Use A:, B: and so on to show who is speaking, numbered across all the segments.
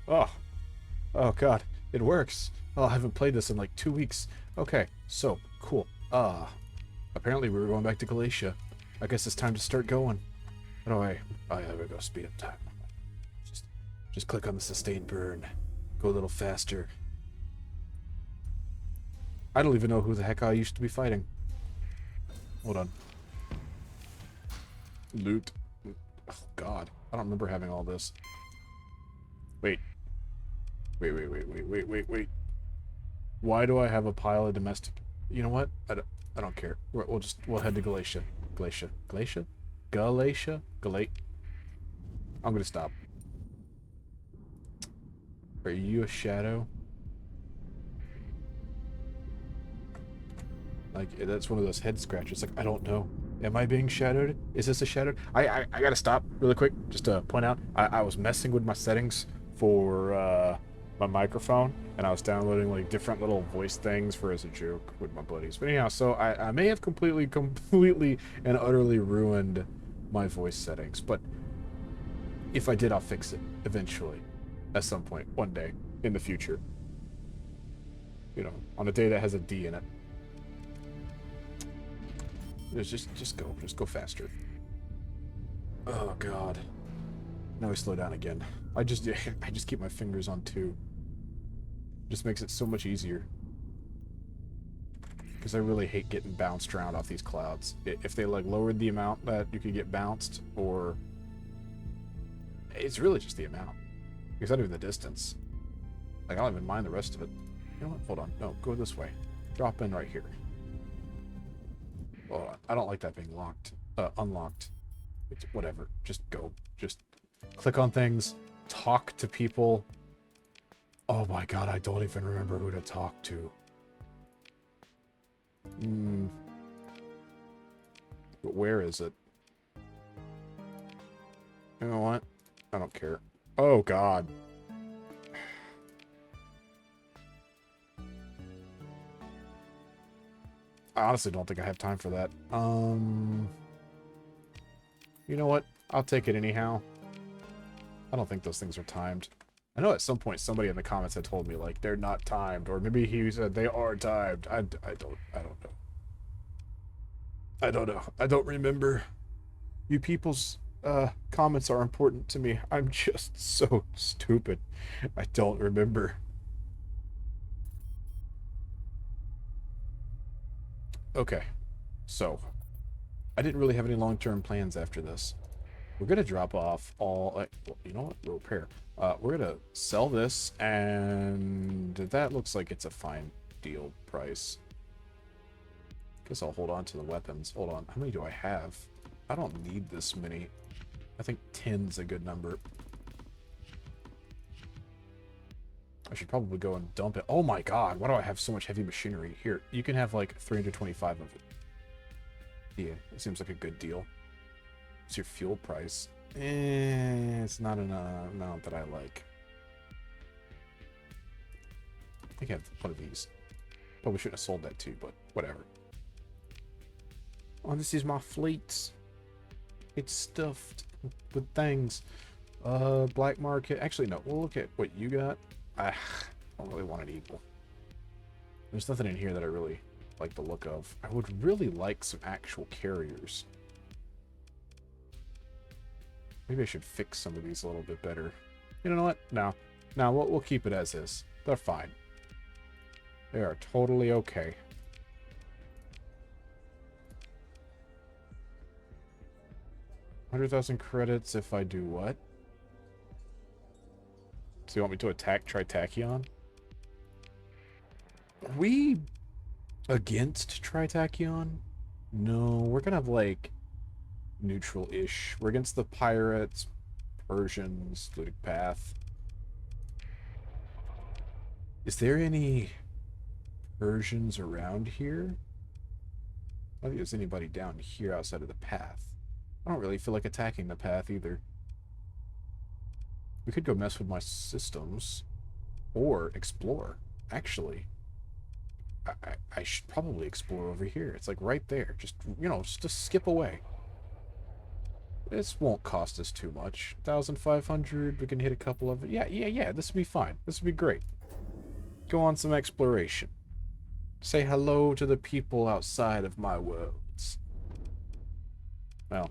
A: Oh, oh God, it works. Oh, I haven't played this in like 2 weeks. Okay, so cool. Apparently we were going back to Galatia. I guess it's time to start going. How do I? Oh yeah, there we go. Speed up time. Just, just click on the sustained burn. Go a little faster. I don't even know who the heck I used to be fighting. Hold on. Loot. Oh God, I don't remember having all this. Wait. Wait. Why do I have a pile of domestic? You know what? I don't care. We'll head to Galatia. Galatia. I'm gonna stop. Are you a shadow? Like, that's one of those head scratches. Like, I don't know. Am I being shadowed? Is this a shadow? I gotta stop really quick just to point out. I was messing with my settings for my microphone, and I was downloading like different little voice things for as a joke with my buddies. But anyhow, so I may have completely and utterly ruined my voice settings. But if I did, I'll fix it eventually, at some point, one day in the future. You know, on a day that has a D in it. Just go faster. Oh God. Now we slow down again. I just keep my fingers on 2. Just makes it so much easier. Because I really hate getting bounced around off these clouds. If they like lowered the amount that you could get bounced, or it's really just the amount. Because not even the distance. Like I don't even mind the rest of it. You know what? Hold on. No, go this way. Drop in right here. Hold on. I don't like that being locked. Unlocked. Whatever. Just go. Just click on things. Talk to people. Oh my God, I don't even remember who to talk to. But where is it? You know what? I don't care. Oh God. I honestly don't think I have time for that. You know what? I'll take it anyhow. I don't think those things are timed. I know at some point somebody in the comments had told me like they're not timed, or maybe he said they are timed. I don't know. I don't know. I don't remember. You people's comments are important to me. I'm just so stupid. I don't remember. Okay. So, I didn't really have any long-term plans after this. We're gonna drop off all. Well, you know what? We'll repair. We're gonna sell this, and that looks like it's a fine deal price. Guess I'll hold on to the weapons. Hold on. How many do I have? I don't need this many. I think 10's a good number. I should probably go and dump it. Oh my God! Why do I have so much heavy machinery? Here, you can have like 325 of it. Yeah, it seems like a good deal. What's your fuel price? It's not an amount that I like. I think I have one of these. Probably shouldn't have sold that too, but whatever. Oh, this is my fleet. It's stuffed with things. Black market. Actually, no. We'll look at what you got. I don't really want an eagle. There's nothing in here that I really like the look of. I would really like some actual carriers. Maybe I should fix some of these a little bit better. You know what? No. No, we'll keep it as is. They're fine. They are totally okay. $100,000 credits if I do what? So you want me to attack Tritachyon? Are we against Tritachyon? No, we're gonna have like neutral-ish. We're against the pirates, Persians, Ludic Path. Is there any Persians around here? I don't think there's anybody down here outside of the path. I don't really feel like attacking the path either. We could go mess with my systems. Or explore. Actually, I should probably explore over here. It's like right there. Just, you know, just skip away. This won't cost us too much. 1,500. We can hit a couple of it. Yeah. This will be fine. This will be great. Go on some exploration. Say hello to the people outside of my worlds. Well,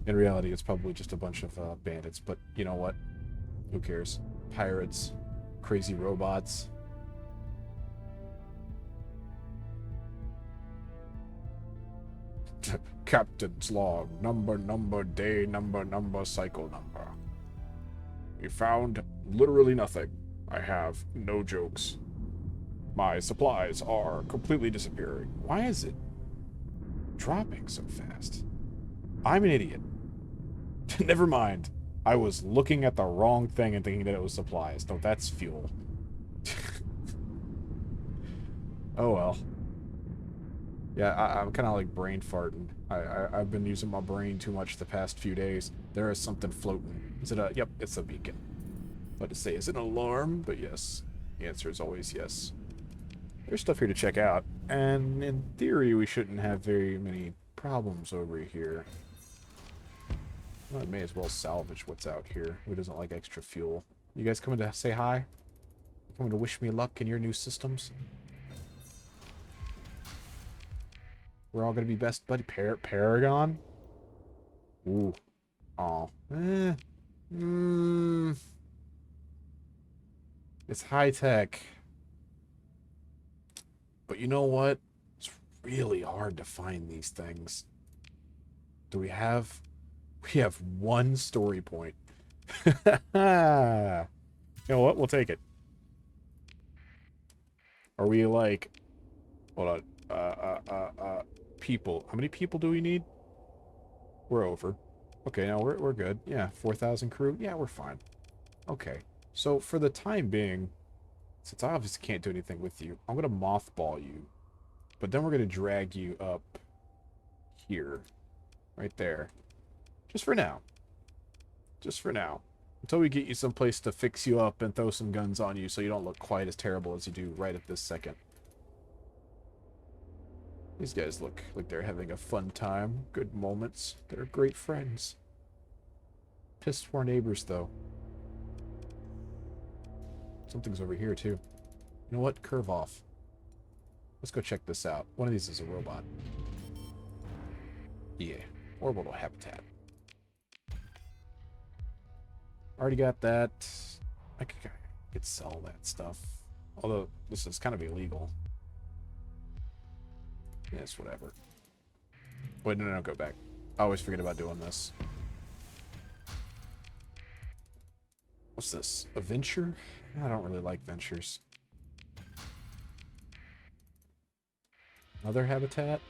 A: in reality, it's probably just a bunch of bandits, but you know what? Who cares? Pirates, crazy robots. Captain's log, number, day, number, cycle number. We found literally nothing. I have no jokes. My supplies are completely disappearing. Why is it dropping so fast? I'm an idiot. Never mind. I was looking at the wrong thing and thinking that it was supplies. No, that's fuel. Oh well. Yeah, I'm kind of like brain farting. I've been using my brain too much the past few days. There is something floating. Is it a... Yep, it's a beacon. But to say, is it an alarm? But yes. The answer is always yes. There's stuff here to check out. And in theory, we shouldn't have very many problems over here. Well, I may as well salvage what's out here. Who doesn't like extra fuel? You guys coming to say hi? Coming to wish me luck in your new systems? We're all gonna be best buddy. Paragon? Ooh. Oh. It's high tech. But you know what? It's really hard to find these things. Do we have... We have one story point. You know what? We'll take it. Are we like... Hold on. People. How many people do we need? We're over. Okay, now we're good. Yeah, 4,000 crew. Yeah, we're fine. Okay. So, for the time being, since I obviously can't do anything with you, I'm going to mothball you. But then we're going to drag you up here. Right there. Just for now. Just for now. Until we get you someplace to fix you up and throw some guns on you so you don't look quite as terrible as you do right at this second. These guys look like they're having a fun time. Good moments. They're great friends. Pissed for our neighbors, though. Something's over here, too. You know what? Curve off. Let's go check this out. One of these is a robot. Yeah. Orbital habitat. Already got that. I could sell that stuff. Although, this is kind of illegal. Yes, whatever. Wait, no, go back. I always forget about doing this. What's this? A venture? I don't really like ventures. Another habitat?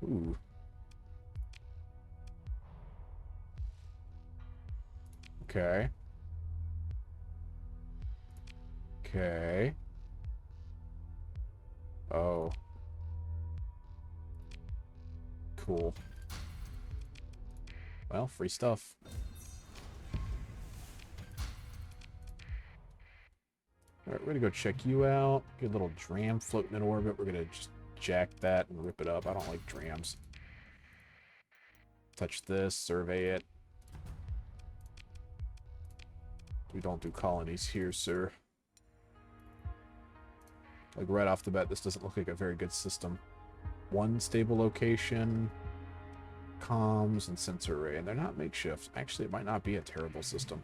A: Ooh. Okay. Okay. Oh. Cool. Well, free stuff. Alright, we're gonna go check you out. Get a little dram floating in orbit. We're gonna just jack that and rip it up. I don't like drams. Touch this, survey it. We don't do colonies here, sir. Like, right off the bat, this doesn't look like a very good system. One stable location, comms, and sensor array. And they're not makeshift. Actually, it might not be a terrible system.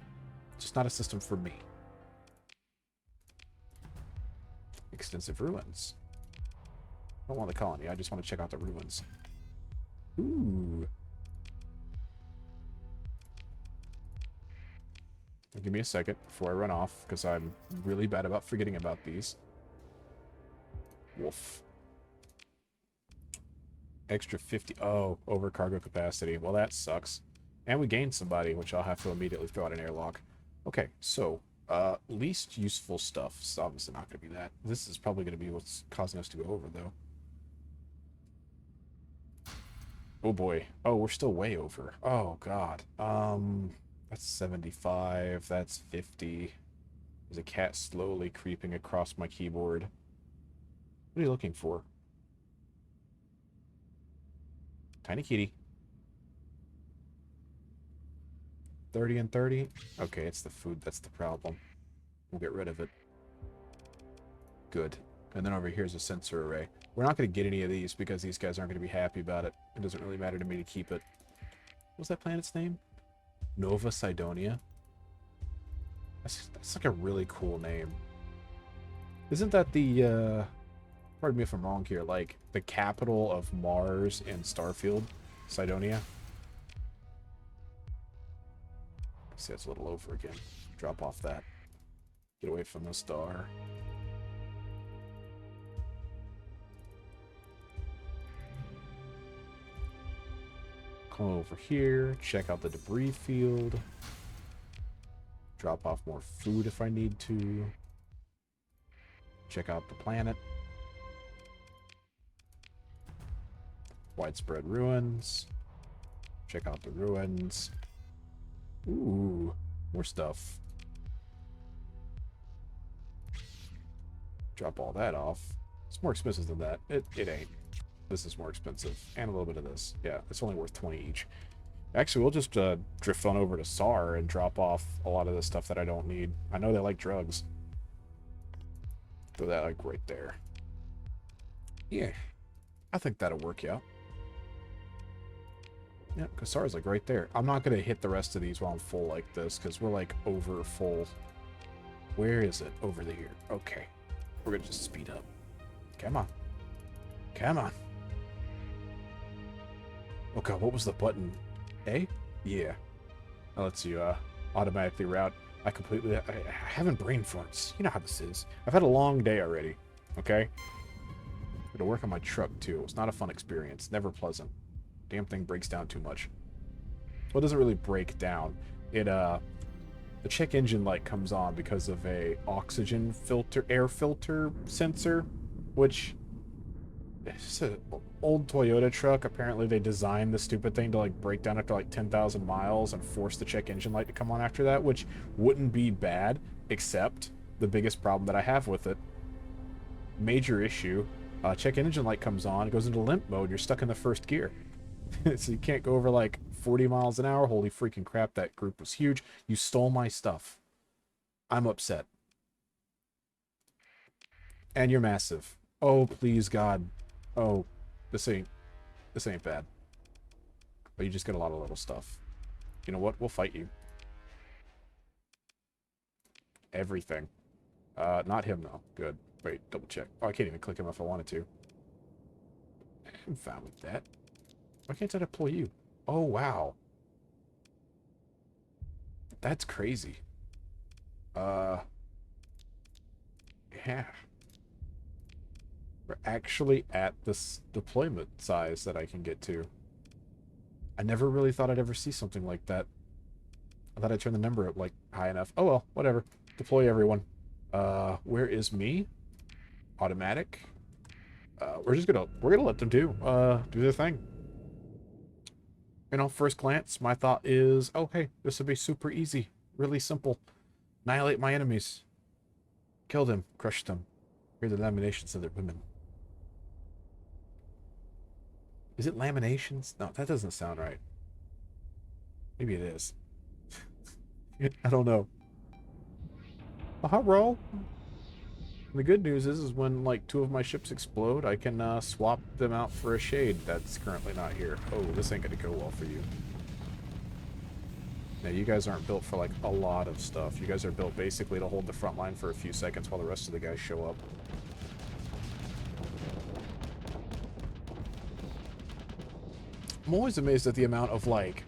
A: It's just not a system for me. Extensive ruins. I don't want the colony. I just want to check out the ruins. Ooh. Give me a second before I run off, because I'm really bad about forgetting about these. Wolf. Extra 50. Oh, over cargo capacity. Well, that sucks. And we gained somebody, which I'll have to immediately throw out an airlock. Okay, so, least useful stuff. It's obviously not going to be that. This is probably going to be what's causing us to go over, though. Oh, boy. Oh, we're still way over. Oh, God. That's 75. That's 50. There's a cat slowly creeping across my keyboard. What are you looking for? Tiny kitty. 30 and 30. Okay, it's the food that's the problem. We'll get rid of it. Good. And then over here is a sensor array. We're not going to get any of these because these guys aren't going to be happy about it. It doesn't really matter to me to keep it. What's that planet's name? Nova Cydonia? That's like a really cool name. Isn't that the, pardon me if I'm wrong here, like the capital of Mars and Starfield? Cydonia? See, that's a little over again. Drop off that. Get away from the star. Come over here, check out the debris field. Drop off more food if I need to. Check out the planet. Widespread ruins. Check out the ruins. Ooh, more stuff. Drop all that off. It's more expensive than that. It ain't. This is more expensive. And a little bit of this. Yeah, it's only worth 20 each. Actually, we'll just drift on over to SAR and drop off a lot of the stuff that I don't need. I know they like drugs. Throw that like right there. Yeah. I think that'll work out. Yeah, because SAR's like right there. I'm not going to hit the rest of these while I'm full like this, because we're like over full. Where is it? Over there. Okay. We're going to just speed up. Come on. Come on. Oh god, what was the button? A? Yeah. That lets you automatically route. I haven't brain farts. You know how this is. I've had a long day already. Okay? I'm going to work on my truck too. It's not a fun experience. Never pleasant. Damn thing breaks down too much. Well, it doesn't really break down. It the check engine light comes on because of a oxygen filter, air filter sensor, which it's an old Toyota truck. Apparently they designed the stupid thing to like break down after like 10,000 miles and force the check engine light to come on after that, which wouldn't be bad, except the biggest problem that I have with it, major issue, check engine light comes on, it goes into limp mode, you're stuck in the first gear. So you can't go over like 40 miles an hour. Holy freaking crap, that group was huge. You stole my stuff. I'm upset. And you're massive. Oh, please, God. Oh, this ain't bad. But you just get a lot of little stuff. You know what? We'll fight you. Everything. Not him, though. Good. Wait, double check. Oh, I can't even click him if I wanted to. I'm fine with that. Why can't I deploy you? Oh, wow. That's crazy. Yeah. We're actually at this deployment size that I can get to. I never really thought I'd ever see something like that. I thought I'd turn the number up, like, high enough. Oh, well, whatever. Deploy everyone. Where is me? Automatic. We're gonna let them do their thing. You know, first glance, my thought is, oh, hey, this would be super easy. Really simple. Annihilate my enemies. Kill them. Crush them. Hear the laminations of their women. Is it laminations? No, that doesn't sound right. Maybe it is. I don't know. A hot roll. The good news is when, like, 2 of my ships explode, I can swap them out for a shade that's currently not here. Oh, this ain't gonna go well for you. Now, you guys aren't built for, like, a lot of stuff. You guys are built basically to hold the front line for a few seconds while the rest of the guys show up. I'm always amazed at the amount of, like,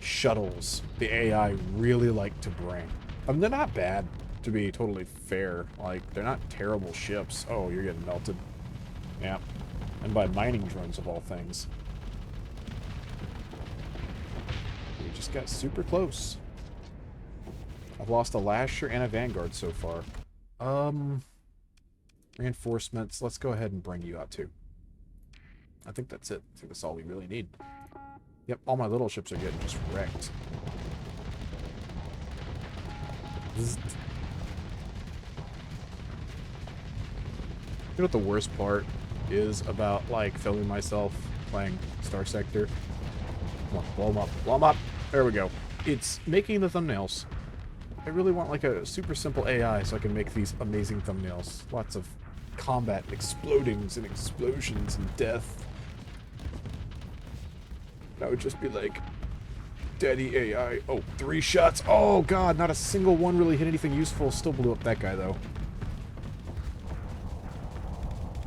A: shuttles the AI really like to bring. I mean, they're not bad, to be totally fair. Like, they're not terrible ships. Oh, you're getting melted. Yeah. And by mining drones, of all things. We just got super close. I've lost a Lasher and a Vanguard so far. Reinforcements. Let's go ahead and bring you out, too. I think that's it. I think that's all we really need. Yep, all my little ships are getting just wrecked. You know what the worst part is about, like, filming myself playing Starsector. Come on, blow them up. Blow them up. There we go. It's making the thumbnails. I really want like a super simple AI so I can make these amazing thumbnails. Lots of combat, explodings and explosions and death. That would just be like, Daddy AI. Oh, 3 shots. Oh god, not a single one really hit anything useful. Still blew up that guy though.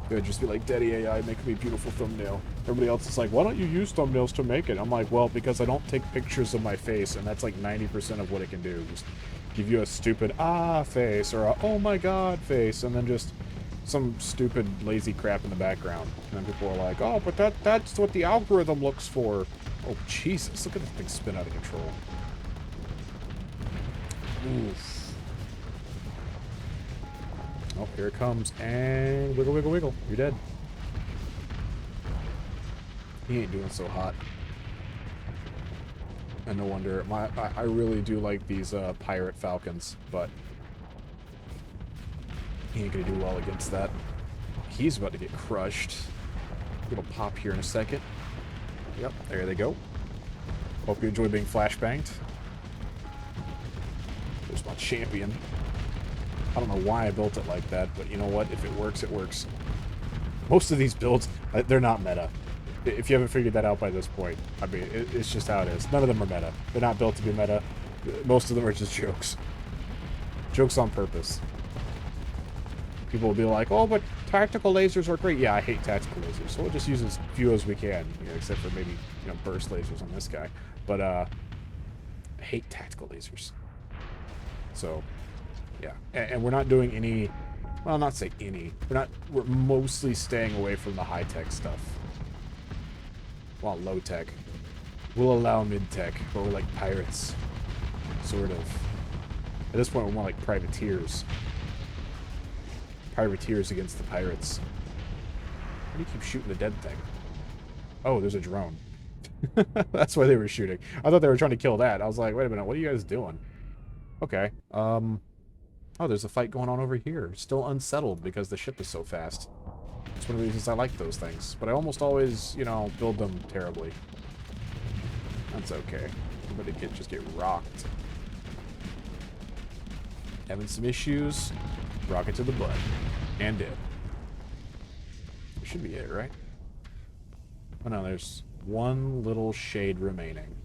A: It would just be like, Daddy AI, make me a beautiful thumbnail. Everybody else is like, why don't you use thumbnails to make it? I'm like, well, because I don't take pictures of my face, and that's like 90% of what it can do. Just give you a stupid face or a oh my god face, and then just some stupid lazy crap in the background. And then people are like, oh, but that's what the algorithm looks for. Oh, Jesus, look at this thing spin out of control. Oof. Oh, here it comes, and wiggle, wiggle, wiggle. You're dead. He ain't doing so hot. And no wonder. I really do like these pirate falcons, but he ain't gonna do well against that. He's about to get crushed. It'll pop here in a second. Yep, there they go. Hope you enjoy being flashbanged. There's my champion. I don't know why I built it like that, but you know what? If it works, it works. Most of these builds, they're not meta. If you haven't figured that out by this point, I mean, it's just how it is. None of them are meta. They're not built to be meta. Most of them are just jokes. Jokes on purpose. People will be like, oh, but tactical lasers are great. Yeah, I hate tactical lasers, so we'll just use as few as we can, you know, except for maybe, you know, burst lasers on this guy. But, I hate tactical lasers. So, yeah. And we're not doing any, well, not say any. We're mostly staying away from the high-tech stuff. Well, low-tech. We'll allow mid-tech, but we're like pirates. Sort of. At this point, we're more like privateers. Privateers against the pirates. Why do you keep shooting the dead thing? Oh, there's a drone. That's why they were shooting. I thought they were trying to kill that. I was like, wait a minute, what are you guys doing? Okay. Oh, there's a fight going on over here. Still unsettled because the ship is so fast. It's one of the reasons I like those things. But I almost always, you know, build them terribly. That's okay. I'm gonna just get rocked. Having some issues. Rocket to the butt. And dead. That should be it, right? Oh no, there's one little shade remaining.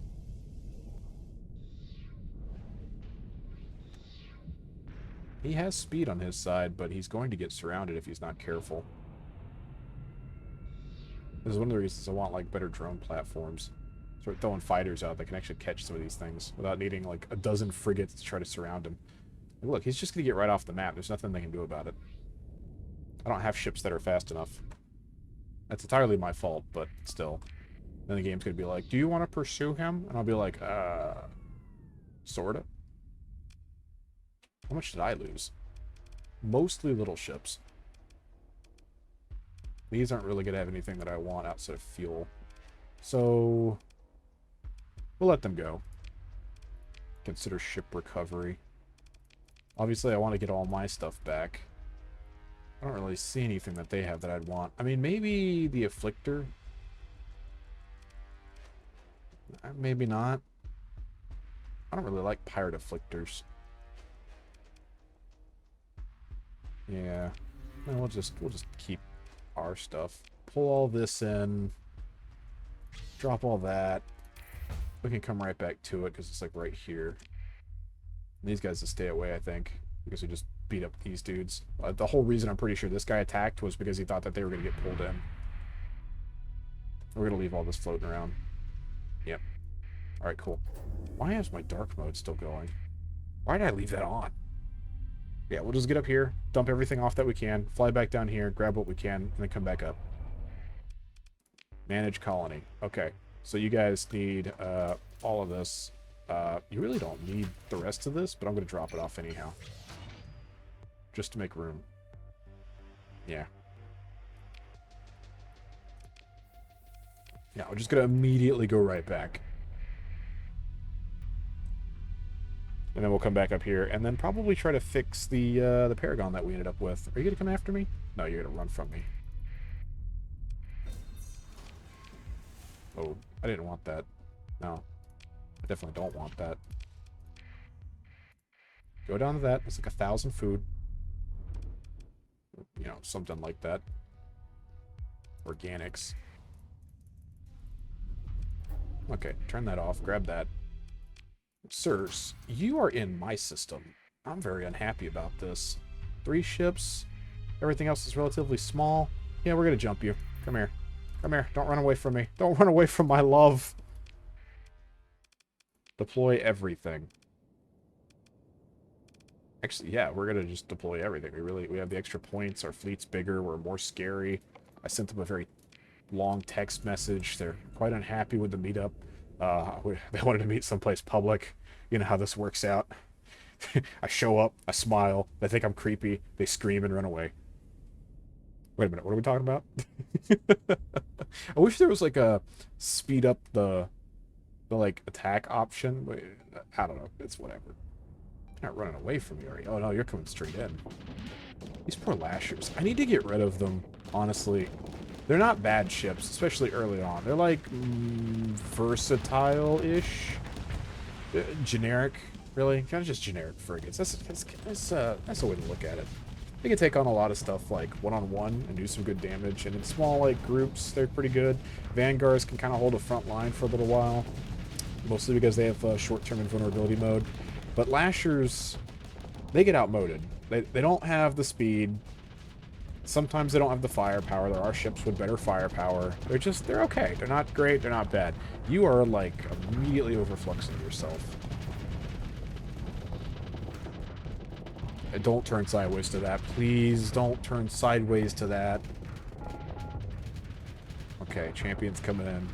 A: He has speed on his side, but he's going to get surrounded if he's not careful. This is one of the reasons I want, like, better drone platforms. Start throwing fighters out that can actually catch some of these things without needing, like, a dozen frigates to try to surround him. Like, look, he's just going to get right off the map. There's nothing they can do about it. I don't have ships that are fast enough. That's entirely my fault, but still. Then the game's going to be like, do you want to pursue him? And I'll be like, sorta. How much did I lose? Mostly little ships. These aren't really going to have anything that I want outside of fuel. So, we'll let them go. Consider ship recovery. Obviously, I want to get all my stuff back. I don't really see anything that they have that I'd want. I mean, maybe the Afflictor. Maybe not. I don't really like pirate Afflictors. Yeah. No, we'll just keep our stuff. Pull all this in. Drop all that. We can come right back to it because it's like right here. And these guys will stay away, I think, because we just beat up these dudes. The whole reason I'm pretty sure this guy attacked was because he thought that they were going to get pulled in. We're going to leave all this floating around. Yep. Alright, cool. Why is my dark mode still going? Why did I leave that on? Yeah, we'll just get up here, dump everything off that we can, fly back down here, grab what we can, and then come back up. Manage colony. Okay, so you guys need all of this. You really don't need the rest of this, but I'm going to drop it off anyhow. Just to make room. Yeah. Yeah, we're just going to immediately go right back. And then we'll come back up here, and then probably try to fix the Paragon that we ended up with. Are you going to come after me? No, you're going to run from me. Oh, I didn't want that. No, I definitely don't want that. Go down to that. It's like 1,000 food. You know, something like that. Organics. Okay, turn that off. Grab that. Sirs, you are in my system. I'm very unhappy about this. 3 ships. Everything else is relatively small. Yeah, we're gonna jump you. Come here. Come here. Don't run away from me. Don't run away from my love. Deploy everything. Actually, yeah, we're gonna just deploy everything. We have the extra points. Our fleet's bigger. We're more scary. I sent them a very long text message. They're quite unhappy with the meetup. They wanted to meet someplace public. You know how this works out. I show up, I smile, they think I'm creepy, they scream and run away. Wait a minute, what are we talking about? I wish there was like a speed up the like attack option. Wait, I don't know, it's whatever. You're not running away from me, are you? Oh no, you're coming straight in. These poor lashers. I need to get rid of them, honestly. They're not bad ships, especially early on. They're like versatile-ish, generic, really, kind of just generic frigates. That's a way to look at it. They can take on a lot of stuff like one-on-one and do some good damage, and in small like groups, they're pretty good. Vanguards can kind of hold a front line for a little while, mostly because they have short-term invulnerability mode. But lashers, they get outmoded. They don't have the speed. Sometimes they don't have the firepower. There are ships with better firepower. They're okay. They're not great. They're not bad. You are, like, immediately overfluxing yourself. And don't turn sideways to that. Please don't turn sideways to that. Okay, champion's coming in.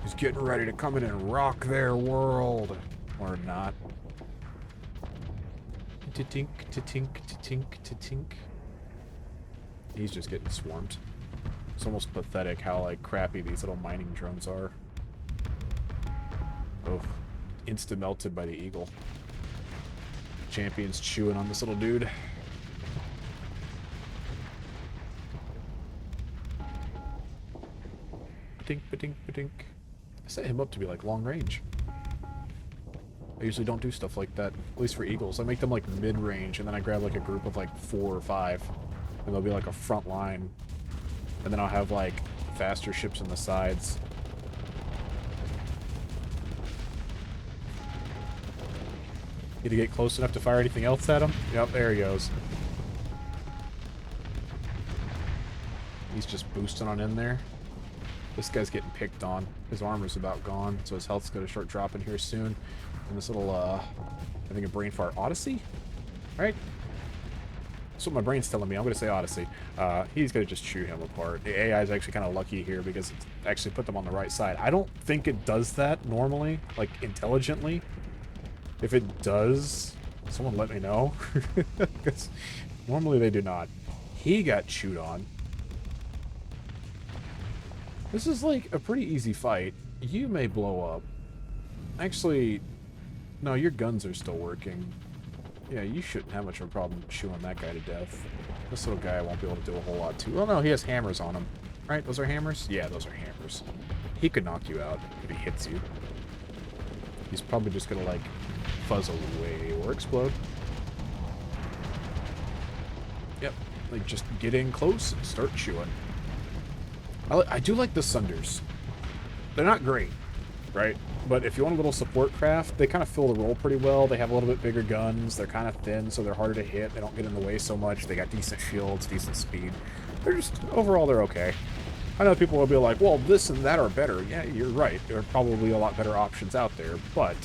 A: He's getting ready to come in and rock their world. Or not. Ta-tink, ta-tink, ta-tink, ta-tink. He's just getting swarmed. It's almost pathetic how, like, crappy these little mining drones are. Oh, insta-melted by the eagle. Champion's chewing on this little dude. Ba-tink, ba-tink, ba-tink. I set him up to be, like, long range. I usually don't do stuff like that, at least for eagles. I make them like mid-range, and then I grab like a group of like 4 or 5, and they'll be like a front line. And then I'll have like faster ships on the sides. Need to get close enough to fire anything else at him? Yep, there he goes. He's just boosting on in there. This guy's getting picked on. His armor's about gone, so his health's gonna start dropping here soon. And this little, I think a brain fart. Odyssey? Right? That's what my brain's telling me. I'm gonna say Odyssey. He's gonna just chew him apart. The AI is actually kind of lucky here because it's actually put them on the right side. I don't think it does that normally, like, intelligently. If it does, someone let me know. Because normally they do not. He got chewed on. This is like a pretty easy fight. You may blow up. Actually, no, your guns are still working. Yeah, you shouldn't have much of a problem chewing that guy to death. This little guy won't be able to do a whole lot too. Well, no, he has hammers on him. Right? Those are hammers? Yeah, those are hammers. He could knock you out if he hits you. He's probably just gonna, like, fuzz away or explode. Yep. Like, just get in close and start chewing. I do like the Sunders. They're not great, right? But if you want a little support craft, they kind of fill the role pretty well. They have a little bit bigger guns. They're kind of thin, so they're harder to hit. They don't get in the way so much. They got decent shields, decent speed. They're just, overall, they're okay. I know people will be like, well, this and that are better. Yeah, you're right. There are probably a lot better options out there, but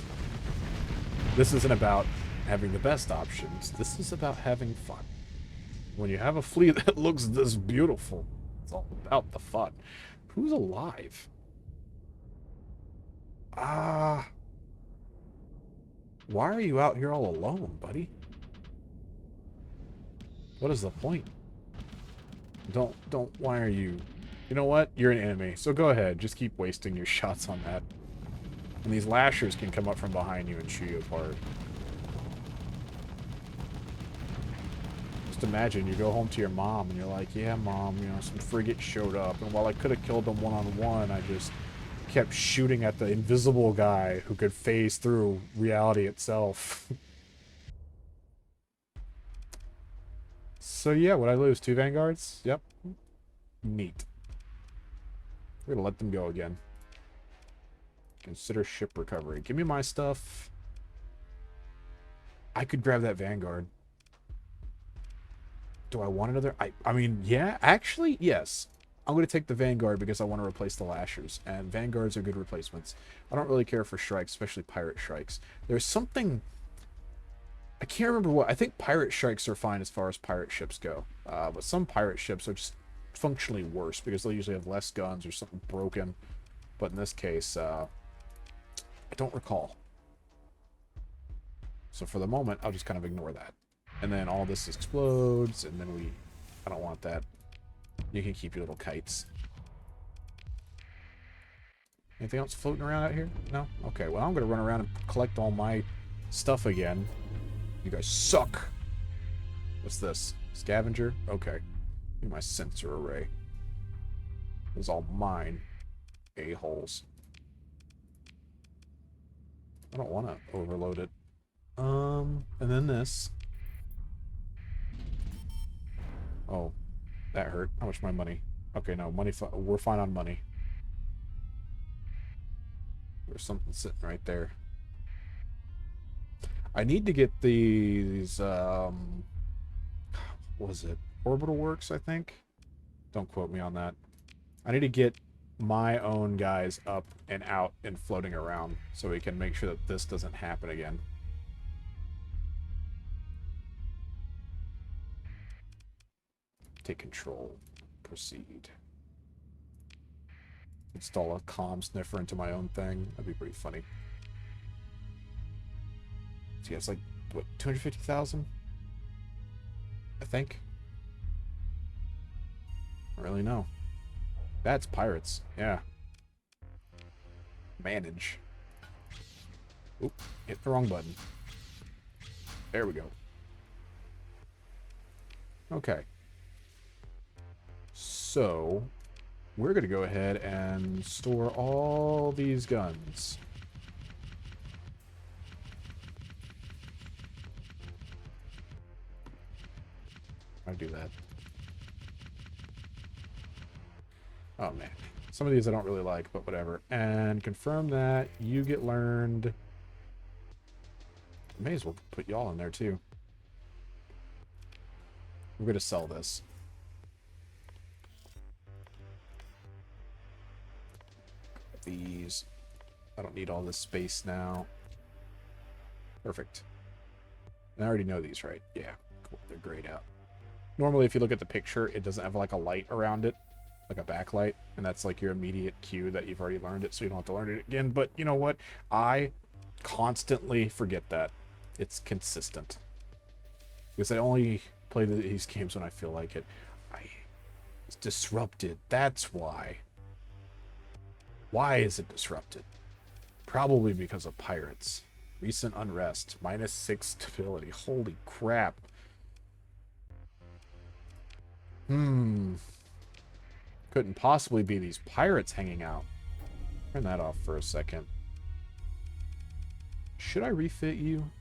A: this isn't about having the best options. This is about having fun. When you have a fleet that looks this beautiful, it's all about the fun. Who's alive? Why are you out here all alone, buddy? What is the point? Why are you... You know what? You're an enemy, so go ahead. Just keep wasting your shots on that. And these lashers can come up from behind you and chew you apart. Just imagine you go home to your mom and you're like, yeah, mom, you know, some frigate showed up, and while I could have killed them one-on-one, I just kept shooting at the invisible guy who could phase through reality itself. So yeah, would I lose 2 vanguards? Yep. Neat. We're gonna let them go again. Consider ship recovery. Give me my stuff. I could grab that vanguard. Do I want another? I mean, yeah, actually, yes. I'm going to take the Vanguard because I want to replace the Lashers, and Vanguards are good replacements. I don't really care for strikes, especially pirate strikes. There's something... I can't remember what... I think pirate strikes are fine as far as pirate ships go, but some pirate ships are just functionally worse because they'll usually have less guns or something broken. But in this case, I don't recall. So for the moment, I'll just kind of ignore that. And then all this explodes, and then we... I don't want that. You can keep your little kites. Anything else floating around out here? No? Okay, well, I'm going to run around and collect all my stuff again. You guys suck! What's this? Scavenger? Okay. Give me my sensor array. This is all mine. A-holes. I don't want to overload it. And then this. Oh, that hurt. How much my money? Okay, no, money. We're fine on money. There's something sitting right there. I need to get these, what was it? Orbital Works, I think? Don't quote me on that. I need to get my own guys up and out and floating around so we can make sure that this doesn't happen again. Take control. Proceed. Install a comm sniffer into my own thing. That'd be pretty funny. So yeah, it's like, what, 250,000? I think. I don't really know. That's pirates. Yeah. Manage. Oop, hit the wrong button. There we go. Okay. So, we're going to go ahead and store all these guns. I'll do that. Oh, man. Some of these I don't really like, but whatever. And confirm that you get learned. May as well put y'all in there, too. We're going to sell this. These. I don't need all this space now. Perfect. And I already know these, right? Yeah. Cool. They're grayed out. Normally, if you look at the picture, it doesn't have like a light around it. Like a backlight. And that's like your immediate cue that you've already learned it, so you don't have to learn it again. But you know what? I constantly forget that. It's consistent. Because I only play these games when I feel like it. It's disrupted. That's why. Why is it disrupted? Probably because of pirates. Recent unrest. -6 stability. Holy crap. Couldn't possibly be these pirates hanging out. Turn that off for a second. Should I refit you?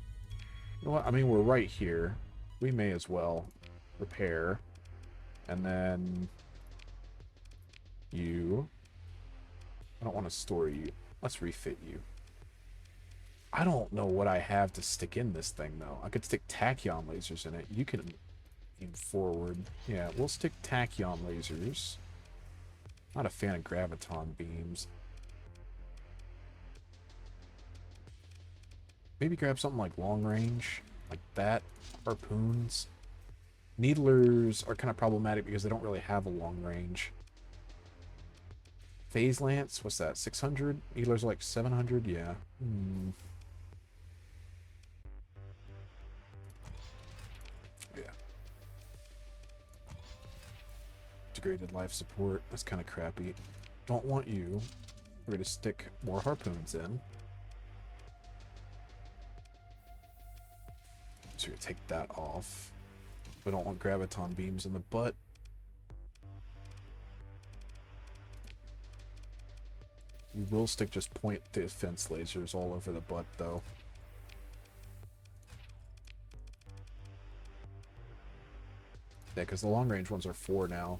A: You know what? I mean, we're right here. We may as well repair. And then you... I don't want to store you. Let's refit you. I don't know what I have to stick in this thing, though. I could stick tachyon lasers in it. You can aim forward. Yeah, we'll stick tachyon lasers. Not a fan of graviton beams. Maybe grab something like long range. Like that. Harpoons. Needlers are kind of problematic because they don't really have a long range. Phase Lance, what's that? 600? Needlers are like 700? Yeah. Yeah. Degraded life support. That's kind of crappy. Don't want you. We're going to stick more harpoons in. So we're going to take that off. We don't want graviton beams in the butt. We will stick just point defense lasers all over the butt, though. Yeah, because the long-range ones are 4 now.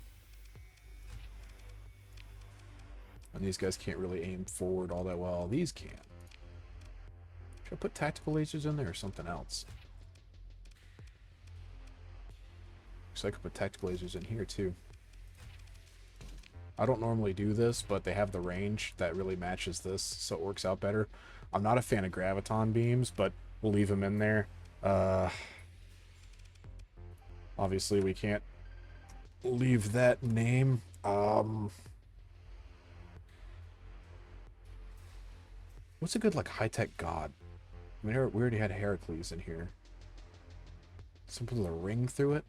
A: And these guys can't really aim forward all that well. These can. Should I put tactical lasers in there or something else? So I could put tactical lasers in here, too. I don't normally do this, but they have the range that really matches this, so it works out better. I'm not a fan of graviton beams, but we'll leave them in there. Obviously, we can't leave that name. What's a good, like, high-tech god? I mean, we already had Heracles in here. Something with a ring through it?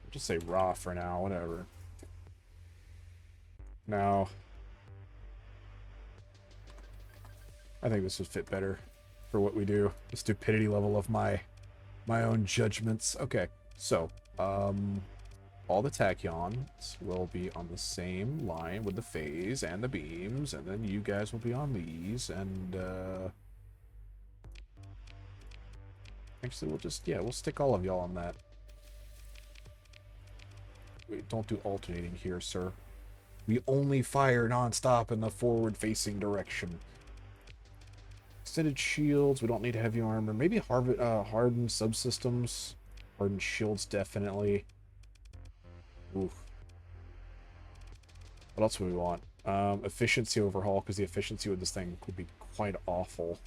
A: I'll just say Ra for now, whatever. Now, I think this would fit better for what we do. The stupidity level of my own judgments. Okay, so, all the tachyons will be on the same line with the phase and the beams, and then you guys will be on these, and, actually, we'll just, yeah, we'll stick all of y'all on that. Wait, don't do alternating here, sir. We only fire non-stop in the forward-facing direction. Extended shields. We don't need heavy armor. Maybe hardened subsystems. Hardened shields, definitely. Oof. What else do we want? Efficiency overhaul, because the efficiency with this thing could be quite awful.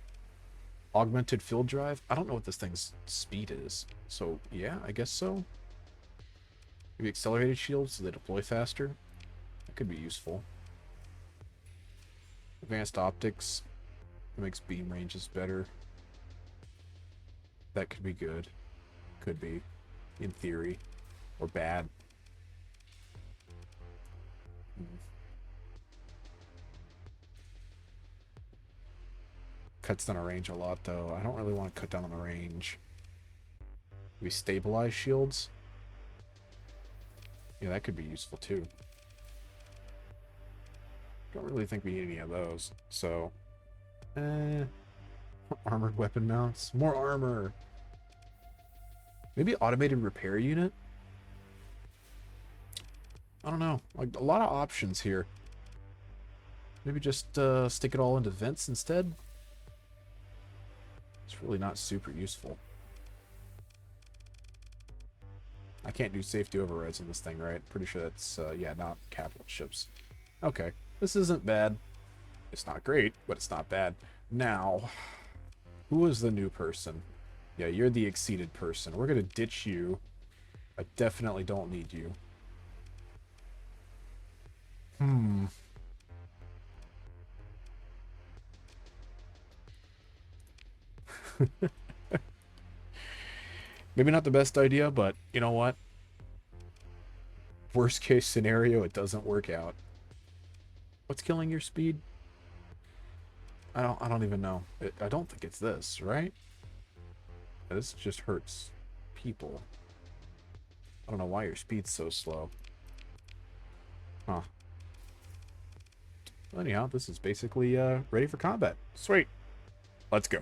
A: Augmented field drive. I don't know what this thing's speed is. So, yeah, I guess so. Maybe accelerated shields so they deploy faster. Could be useful. Advanced optics. It makes beam ranges better. That could be good. Could be. In theory. Or bad. Cuts down our range a lot, though. I don't really want to cut down on the range. We stabilize shields. Yeah, that could be useful, too. Don't really think we need any of those. So, armored weapon mounts. More armor. Maybe automated repair unit? I don't know. Like, a lot of options here. Maybe just stick it all into vents instead? It's really not super useful. I can't do safety overrides on this thing, right? Pretty sure that's, yeah, not capital ships. Okay. This isn't bad. It's not great, but it's not bad. Now, who is the new person? Yeah, you're the exceeded person. We're going to ditch you. I definitely don't need you. Maybe not the best idea, but you know what? Worst case scenario, it doesn't work out. What's killing your speed? I don't even know. I don't think it's this, right? This just hurts people. I don't know why your speed's so slow. Huh. Well, anyhow, this is basically ready for combat. Sweet. Let's go.